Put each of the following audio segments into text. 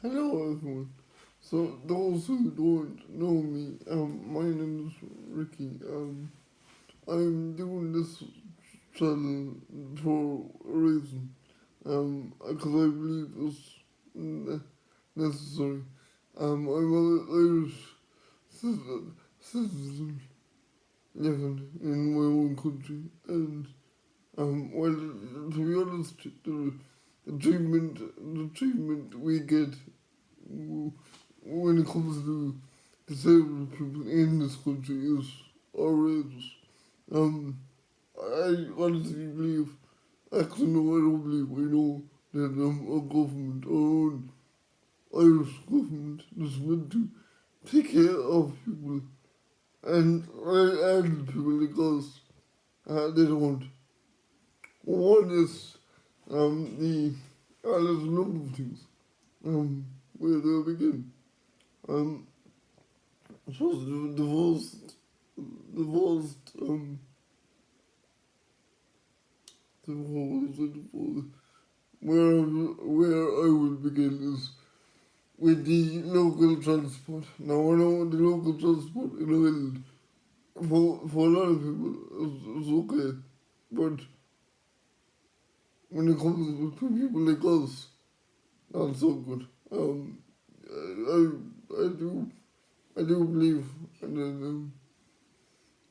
Hello everyone. So those who don't know me, my name is Ricky. I'm doing this channel for a reason. Because I believe it's necessary. I'm an Irish citizen living in my own country, and well, to be honest, the treatment we get when it comes to disabled people in this country is outrageous. Um, I honestly believe, actually no, I don't believe, I know that our government, our own Irish government, is meant to take care of people and people because they don't. One is the there's a number of things. Where do I begin? Um, I suppose the divorced, where I will begin is with the local transport. Now I know the local transport in Ireland for a lot of people is okay, but when it comes to people like us, not so good. I do believe that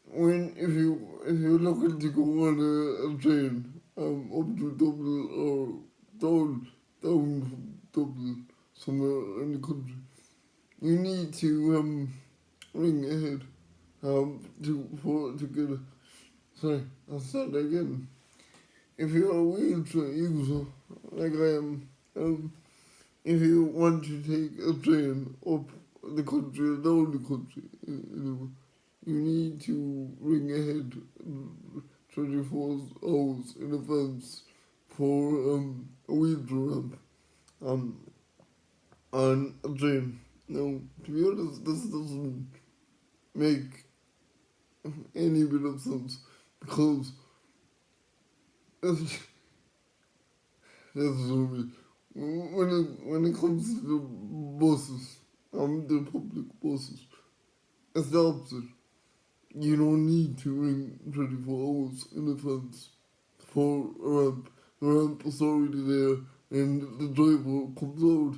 when if you're looking to go on a train up to Dublin or down from Dublin somewhere in the country, you need to ring ahead to get a sorry, I'll start again. If you're a wheelchair user like I am, if you want to take a train up the country or down the country, you need to ring ahead 24 hours in advance for a wheelchair ramp um, on a train. Now, to be honest, this doesn't make any bit of sense because that's what when it comes to the buses, the public buses, it's the opposite. You don't need to ring 24 hours in advance for a ramp. The ramp is already there, and the driver comes out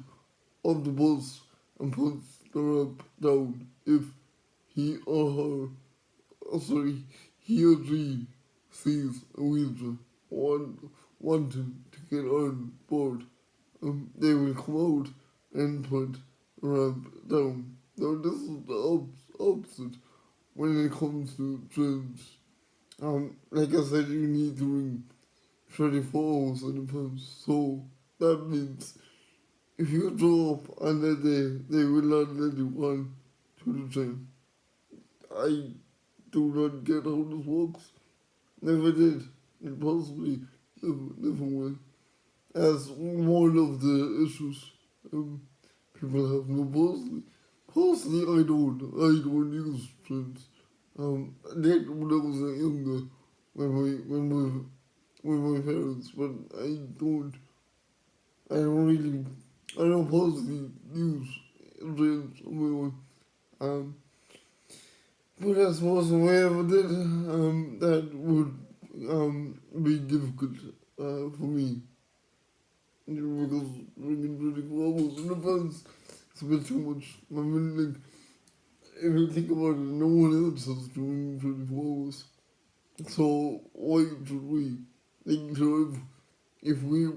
of the bus and puts the ramp down if he or her, he or she sees a wheelchair wanting to get on board. They will come out and put the ramp down. Now this is the opposite when it comes to trains. Like I said, you need to ring 24 hours in advance. So that means if you drop on that day, they will not let you on to the train. I do not get how this works. Never did. And possibly never will. As one of the issues people have no personally I don't use trains. I did when I was younger with my parents, but I don't personally use trains on my own. Um, but I suppose if I ever did, that would be difficult for me because ringing 24 hours in advance is a bit too much. I mean, like, if you think about it, no one else is doing 24 hours. So why should we? Like, so if we're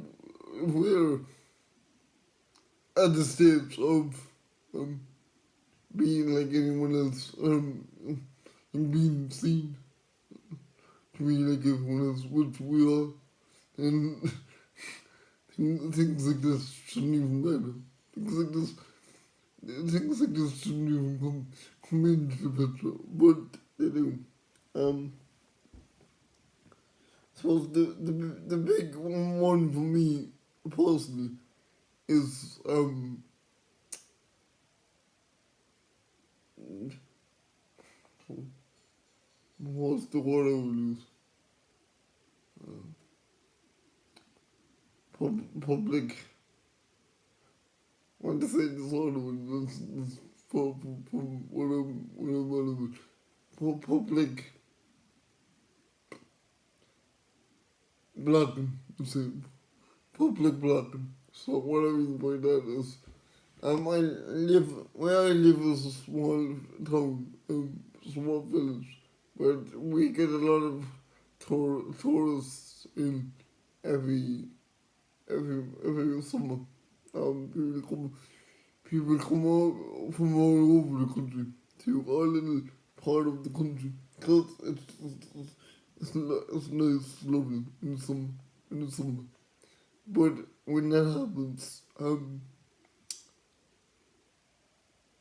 at the stage of um, being like anyone else, and being seen to be like everyone else, which we are, and things like this shouldn't even matter. Things like this shouldn't even come into the picture, but they do. Um, suppose the big one for me personally is what's the word I would use? Public want to say disorder, but that's for what I'm on about. For public blocking, you see, public blocking. So what I mean by that is, where I live is a small town, small village, but we get a lot of tourists in every every summer. People come out from all over the country to our little part of the country because it's nice, lovely in the summer, in the summer. But when that happens,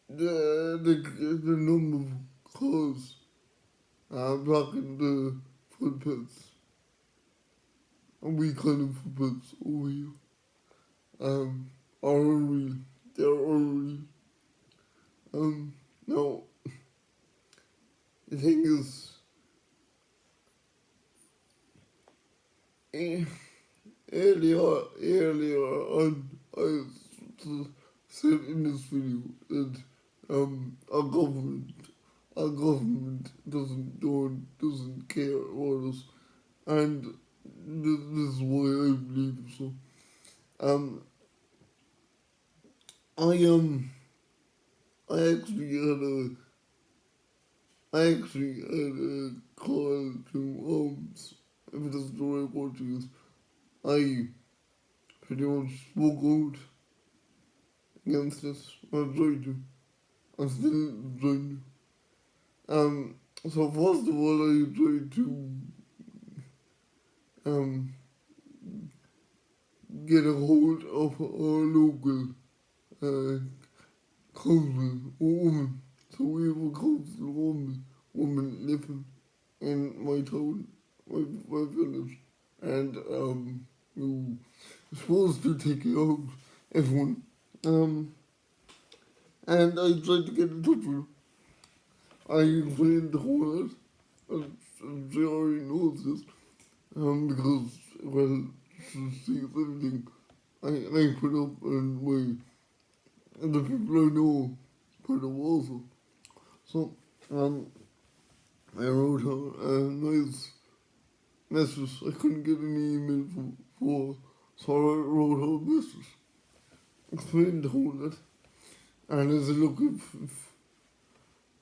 the number of cars blocking the footpaths, and we kind of footpaths over here, are unreal. They're unreal. Now the thing is, eh, earlier on, I said in this video that our government doesn't care about us, and this is why I believe so. Um, I I actually had a call to if that's the right word to use. I pretty much spoke out against this. I tried to. I'm still trying to. So first of all, I tried to um get a hold of our local uh, council woman. So we have a council woman living in my town, my village, and who was supposed to take care of everyone. Um, and I tried to get in touch with her. I explained the whole lot, and she already knows this, because, well, she sees everything I put up and the people I know put up also. So, I wrote her a nice message. I couldn't get an email so I wrote her a message, explained the whole lot, and I said, look, if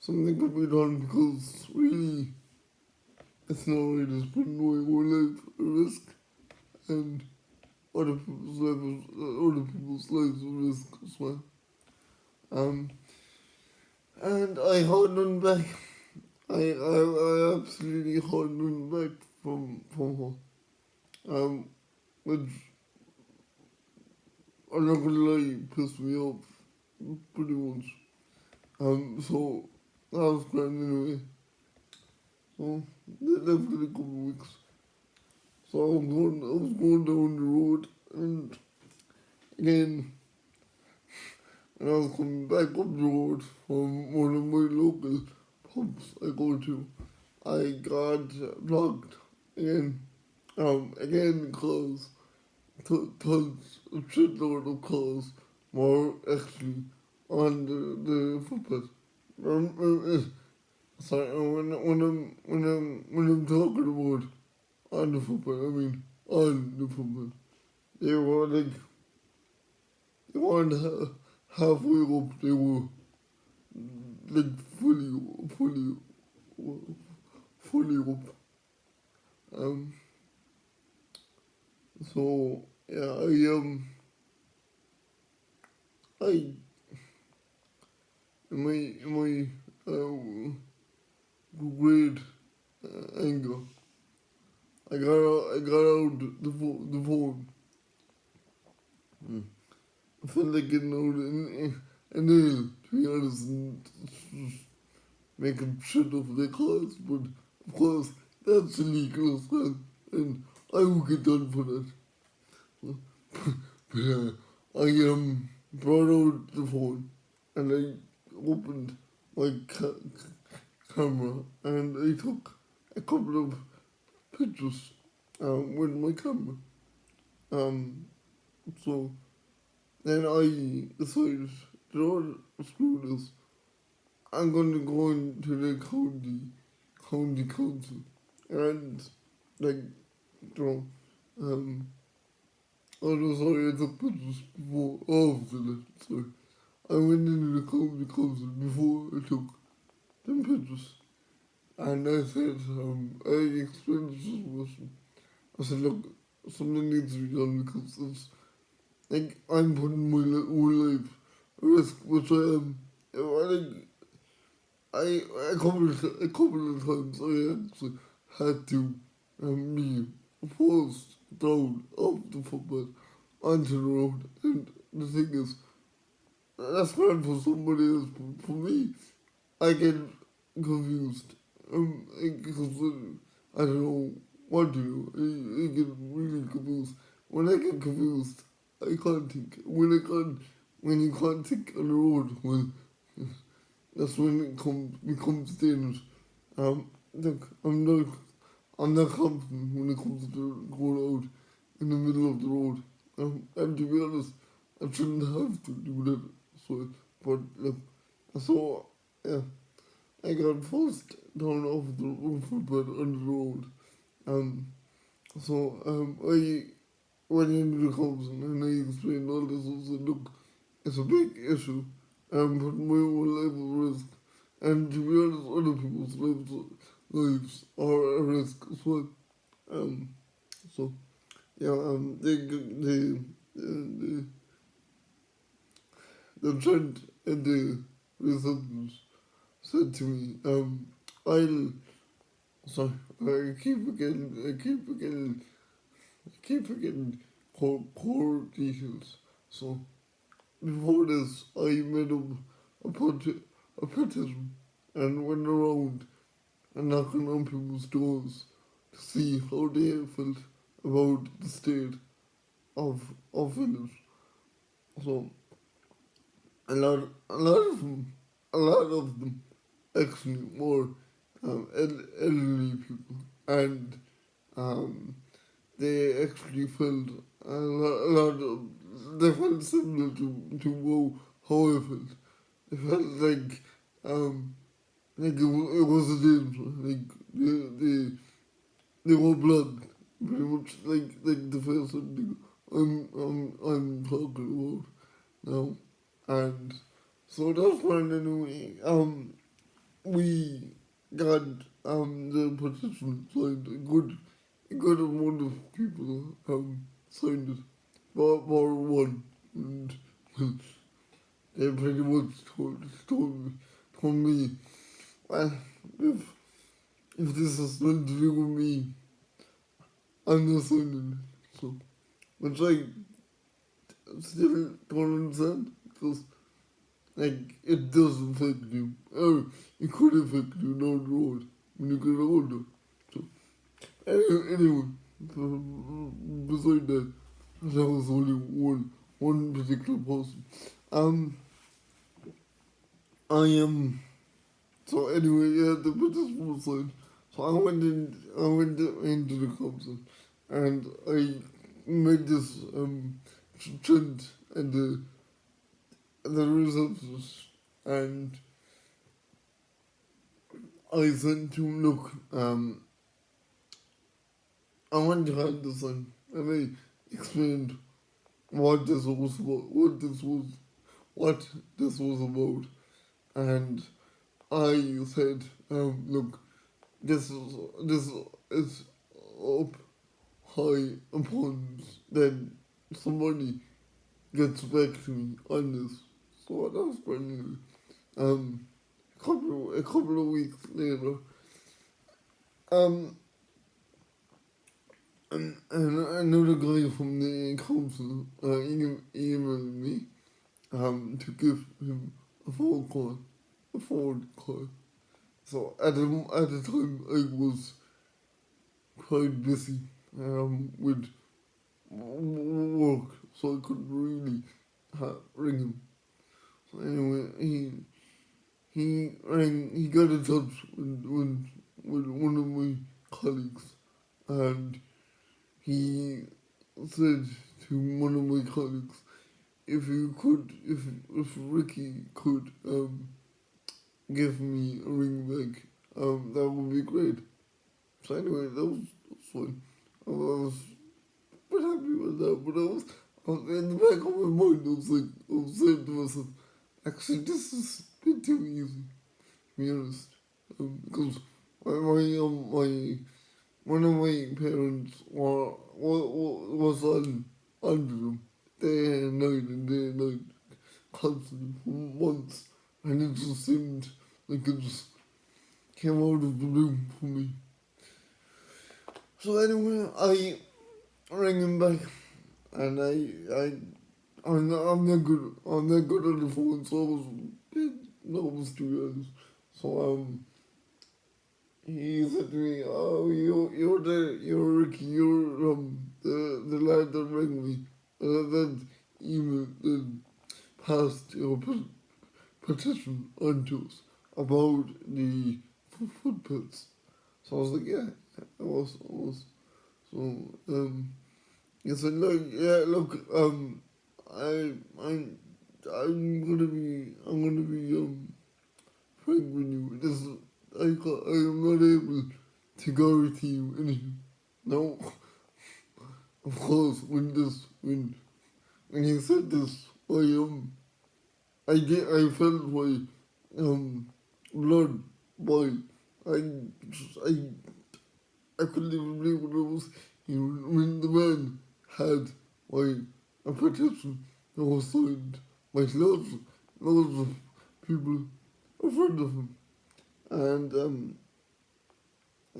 something could be done, because really, it's not right, it's putting my whole life at risk, and other people's lives at risk as well. Um, and I heard nothing back. I absolutely heard nothing back from her. Which, I'm not gonna lie, pissed me off pretty much. So that was grand anyway. So that left in a couple of weeks. So I was going down the road, and again, when I was coming back up the road from one of my local pubs I go to, I got blocked again. Again because tons a shitload of cars were actually on the footpath. Sorry, when I'm talking about on the footpath, I mean on the footpath. They were like, they weren't halfway up, they were like fully up. Um, so yeah, I in my great anger, I got out the phone. I felt like getting out and then, to be honest, and making shit of their cars, but of course, that's illegal as well, and I will get done for that. But I brought out the phone and I opened my camera and I took a couple of pictures with my camera. Um, so then I decided, you know what, screw this. I'm going to go into the county council. And, like, you know, I was sorry, I took pictures before, after that, sorry. I went into the county council before I took them pictures. And I said, I explained the situation. I said, look, something needs to be done because it's, like, I'm putting my whole life at risk, which I am. I think a couple of times I actually had to be forced down off the footpath onto the road. And the thing is, that's hard for somebody else, but for me, I get confused. Because I don't know what to do. I get really confused. When I get confused, I can't think. When you can't think on the road, well, that's when becomes dangerous. Look, I'm not confident when it comes to going out in the middle of the road. And to be honest, I shouldn't have to do that. So, but look, so yeah, I got forced down off the footpath on the road. Um, I went into the council and I explained all this. I said, look, it's a big issue. I'm putting my own life at risk. And to be honest, other people's lives are at risk as well. Um, so, yeah, the, the trend and the receptors said to me, I'll, sorry, I keep forgetting core details. So, before this, I made up a petition and went around and knocking on people's doors to see how they felt about the state of village. So a lot of them actually were elderly people, and um, they actually felt a lot of they felt similar how I felt. It felt like it was a danger, like they were blood, pretty much like the first thing I'm talking about now, and so that's when anyway we got the petition signed. A good amount of people signed it, bar one, and they pretty much told me, well, if if this is meant to do with me, I'm not signing it. So, which I still don't understand because like it does affect you. Oh, it could affect you down the road when you get older. So anyway, beside that, there was only one particular person. Um, I am so anyway. Yeah, the petition was signed. So I went into the council, and I made this trend and the results, and I said to him, look, I want to have this on, and I explained what this was about, what this was about, and I said, look, this is up high upon then somebody gets back to me on this. So that's funny. Um, a couple of weeks later, um, and another guy from the council emailed me to give him a phone call. So at the time I was quite busy with work, so I couldn't really ring him. So anyway, he got in touch with one of my colleagues, and he said to one of my colleagues, if you could, if Ricky could give me a ring back, that would be great. So anyway, that was fun. I was quite happy with that, but I was in the back of my mind. I was saying to myself, actually, this is a bit too easy, to be honest, because my one of my parents was under them day and night and day and night, constantly for months, and it just seemed like it just came out of the blue for me. So anyway, I rang him back, and I'm not good on the phone, so I was a bit nervous, to be honest. So he said to me, "Oh, you're Ricky, you're the lad that rang me, that email that passed your petition onto us about the footpaths." So I was like, "Yeah, I was." So he said, "Look, yeah, look, I I'm gonna be frank with you. I am not able to guarantee you anything. Now, of course, when he said this, I felt my blood boil. I I I couldn't even believe what it was. When the man had my a petition that was signed by loads of people in front of him, and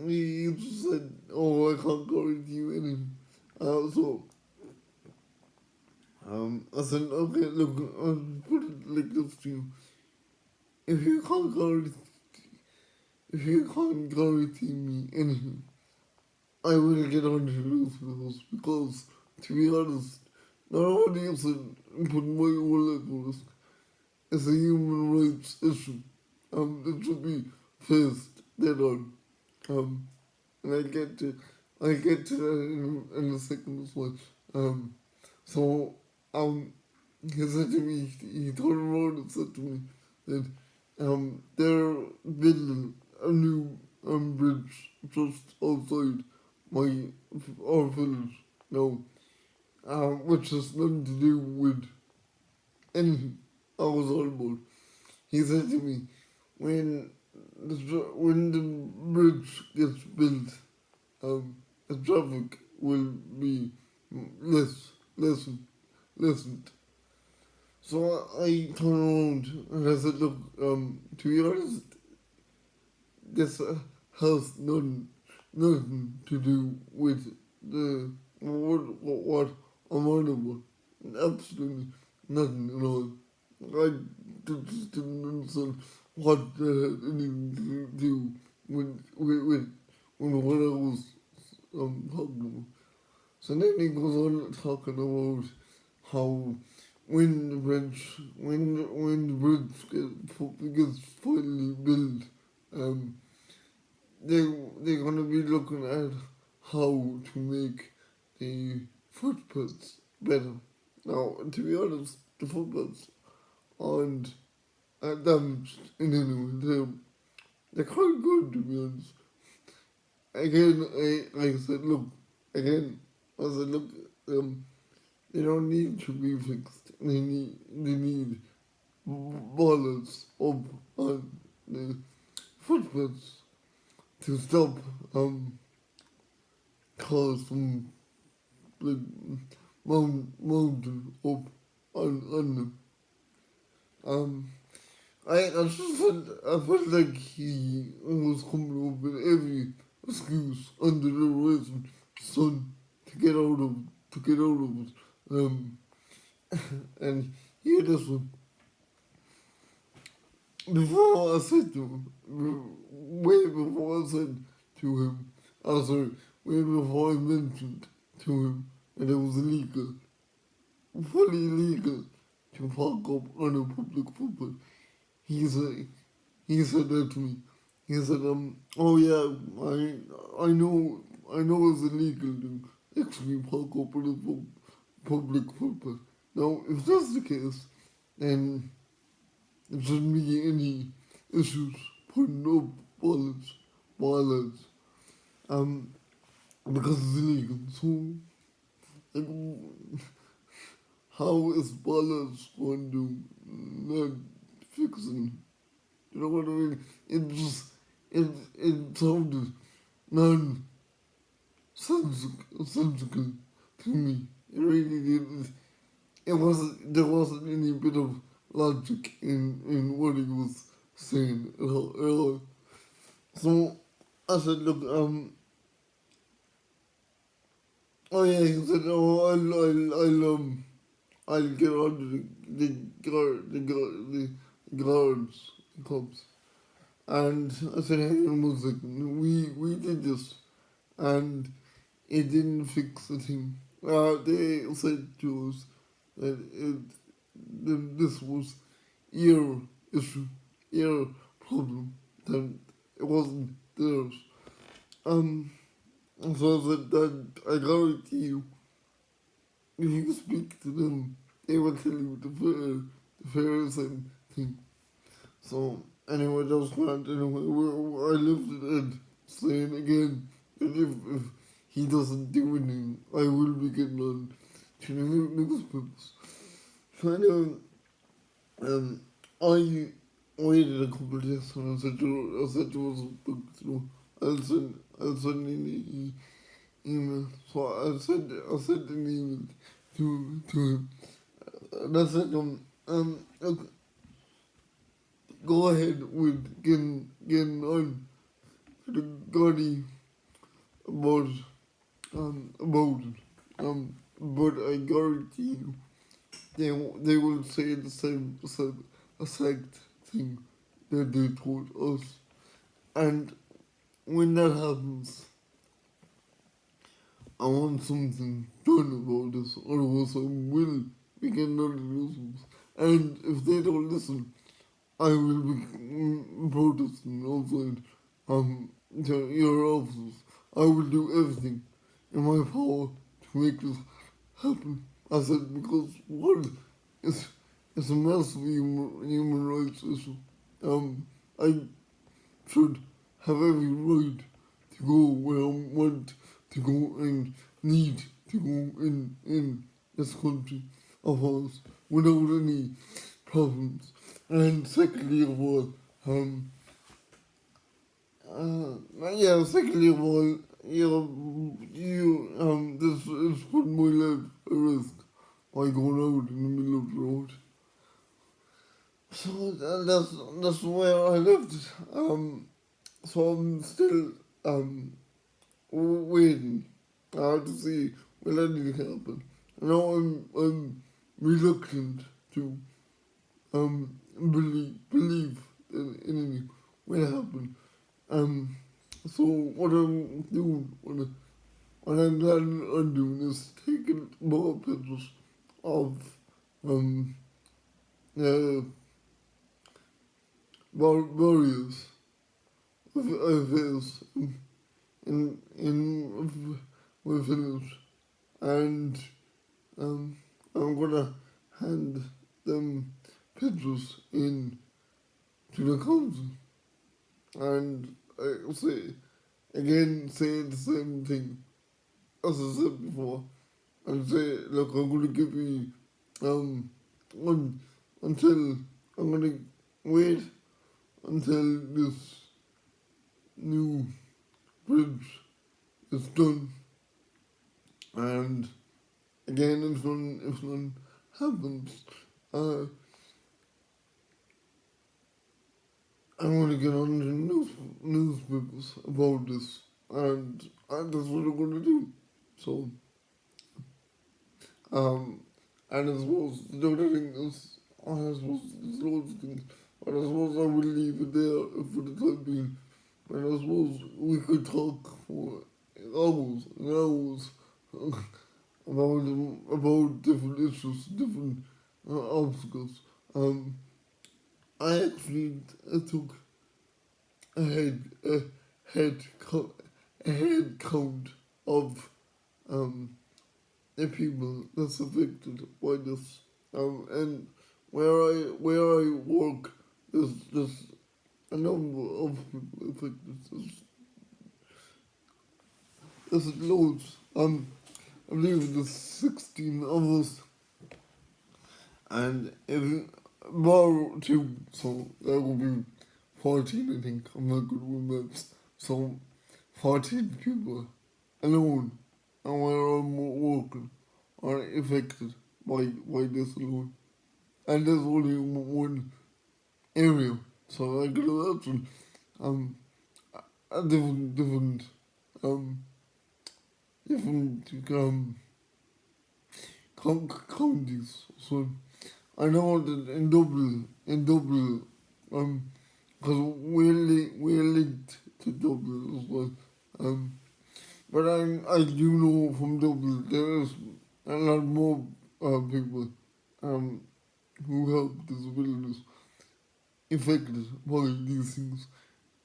he just said, "Oh, I can't guarantee you anything." So I said, "Okay, look, I'll put it like this to you. If you can't guarantee, if you can't guarantee me anything, I will get on to those because, to be honest, not only is it putting my whole life at risk, it's a human rights issue. It should be faced dead on. Um, and I get to that in a second as well. Um, so, he said to me, he turned around and said to me that, they're building a new, bridge just outside my, our village now, which has nothing to do with anything I was on about. He said to me, when when the bridge gets built, the traffic will be lessened, lessened. So I turned around and I said, look, to be honest, this has nothing to do with the what I'm on about. Absolutely nothing at all. I just didn't understand what that had anything to do with what I was talking about. So then he goes on talking about how when the bridge gets finally built, um, they they're gonna be looking at how to make the footpaths better. Now, to be honest, the footpaths aren't damaged in any way. They're quite good, to be honest. Again, like I said, look, again, I said, look, they don't need to be fixed. They need ballers up on the footpaths to stop cars from like mountain up on them. Um, I felt like he was coming up with every excuse under the rising sun to get out of it. Um, and here this one. Before I said to him, way before I said to him, sorry, way before I mentioned to him that it was illegal, fully illegal to park up on a public footpath, he said, he said that to me. He said, oh yeah, I know it's illegal to actually park up on a public footpath. Now, if that's the case, then there shouldn't be any issues putting up bollards, um, because it's illegal. So, like, how is bollards going to not fixing? You know what I mean? It just it sounded nonsensical to me. It really did. It wasn't. There wasn't any bit of logic in what he was saying at all. So I said, look, oh yeah, he said, oh, I'll get on to the guards, the cops. And I said, hang on one second, we did this, and it didn't fix the thing. They said to us that this was your issue, your problem, that it wasn't theirs. Um, so I said that I guarantee you, if you speak to them, they will tell you the fairest thing. So anyway, that was grand. Anyway, I left it at saying again that if he doesn't do anything, I will be getting on to the newspapers. So anyway, um, I waited a couple of days and I said to us, I'll send in the email. So I sent an email to him. And I said to him, look, go ahead with getting on to the Gotti about about it. But I guarantee you, they will say the same exact thing that they told us. And when that happens, I want something done about this, otherwise I will be getting other listens. And if they don't listen, I will be protesting outside your offices. I will do everything in my power to make this happen. I said, because one, it's a massive human rights issue. I should have every right to go where I want to go and need to go in this country of ours without any problems. And secondly of all, secondly of all, this is putting my life at risk by going out in the middle of the road. So that's where I left it. So I'm still waiting to see will anything happen. Now I'm reluctant to believe that anything will happen. So what I'm doing, what I'm planning on doing is taking more pictures of the barriers of his in my village, and I'm gonna hand them pictures in to the council, and I say the same thing as I said before, and say, look, I'm gonna give you one until I'm gonna wait until this new bridge is done, and again, if none happens, uh, I want to get on the newspapers about this, and that's what I'm going to do. So, and I suppose the other thing is, I suppose there's loads of things, but I suppose I will leave it there for the time being. But I suppose we could talk for hours and hours about different issues, different obstacles. I actually took a head count, a head count of the people that's affected by this. And where I work, there's a number of people affected. There's loads. I believe there's 16 of us, and if more two, so that would be 14. I think I'm not good with maths. So 14 people alone, and where I'm working, are affected by this alone. And there's only one area, so I can imagine um a um different counties. So I know that in Dublin, because we're linked to Dublin as well. But I do know from Dublin there's a lot more people um who have disabilities affected by these things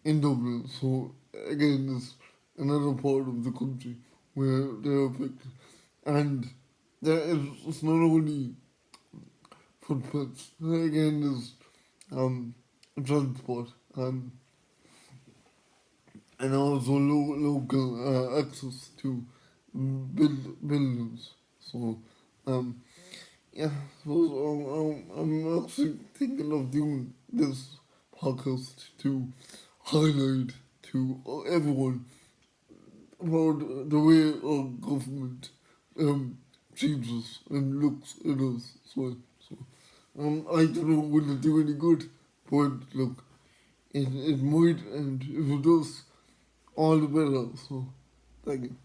in Dublin. So again, it's another part of the country where they're affected, and there is it's not only footpaths. Again, there's transport and also local access to buildings. So um, yeah, so I'm actually thinking of doing this podcast to highlight to everyone about the way our government treats us and looks at us. So I don't know will it do any good, but look, it might, and if it does, all the better. So thank you.